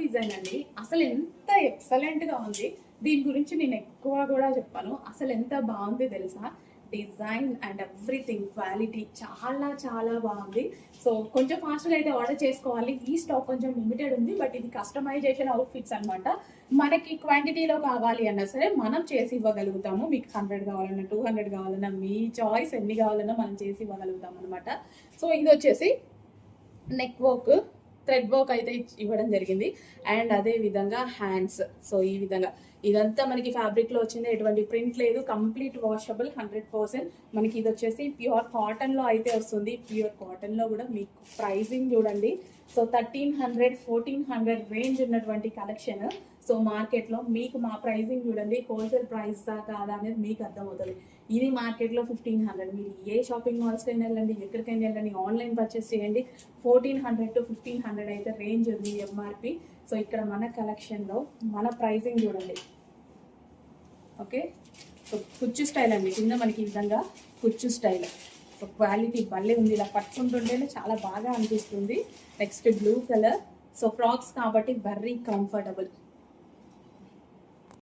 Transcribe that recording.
Design అండి, అసలు ఎంత ఎక్సలెంట్ గా ఉంది. దీని గురించి నేను ఎక్కువ కూడా చెప్పాను. అసలు ఎంత బాగుంది తెలుసా, డిజైన్ అండ్ ఎవ్రీథింగ్, క్వాలిటీ చాలా చాలా బాగుంది. సో కొంచెం ఫాస్ట్గా అయితే ఆర్డర్ చేసుకోవాలి. ఈ స్టాక్ కొంచెం లిమిటెడ్ ఉంది, బట్ ఇది కస్టమైజేషన్ అవుట్ఫిట్స్ అనమాట. మనకి క్వాంటిటీలో కావాలి అన్నా సరే మనం చేసి ఇవ్వగలుగుతాము. మీకు 100 కావాలన్నా 200 కావాలన్నా మీ చాయిస్ ఎన్ని కావాలన్నా మనం చేసి ఇవ్వగలుగుతాం అనమాట. సో ఇది వచ్చేసి నెక్ వర్క్, థ్రెడ్ వర్క్ అయితే ఇవ్వడం జరిగింది. అండ్ అదే విధంగా హ్యాండ్స్. సో ఈ విధంగా ఇదంతా మనకి ఫ్యాబ్రిక్ లో వచ్చింది, ఎటువంటి ప్రింట్ లేదు, కంప్లీట్ వాషబుల్ 100%. మనకి ఇది వచ్చేసి ప్యూర్ కాటన్ లో అయితే వస్తుంది. ప్యూర్ కాటన్ లో కూడా మీకు ప్రైజింగ్ చూడండి. సో 1300 1400 రేంజ్ ఉన్నటువంటి కలెక్షన్. సో మార్కెట్లో మీకు మా ప్రైజింగ్ చూడండి, హోల్సేల్ ప్రైస్ కాదా అనేది మీకు అర్థమవుతుంది. ఇది మార్కెట్లో 1500. మీరు ఏ షాపింగ్ మాల్స్కి అయినా వెళ్ళండి, ఎక్కడికైనా వెళ్ళండి, ఆన్లైన్ పర్చేస్ చేయండి, 1400 to 1500 అయితే రేంజ్ ఉంది ఎంఆర్పి. సో ఇక్కడ మన కలెక్షన్లో మన ప్రైజింగ్ చూడండి. ఓకే, సో కుచ్చు స్టైల్ అండి, కింద మనకి ఈ విధంగా కుచ్చు స్టైల్. సో క్వాలిటీ భలే ఉంది, ఇలా పట్టుకుంటుంటేనే చాలా బాగా అనిపిస్తుంది. Next blue colour. So frocks కాబట్టి వెరీ కంఫర్టబుల్.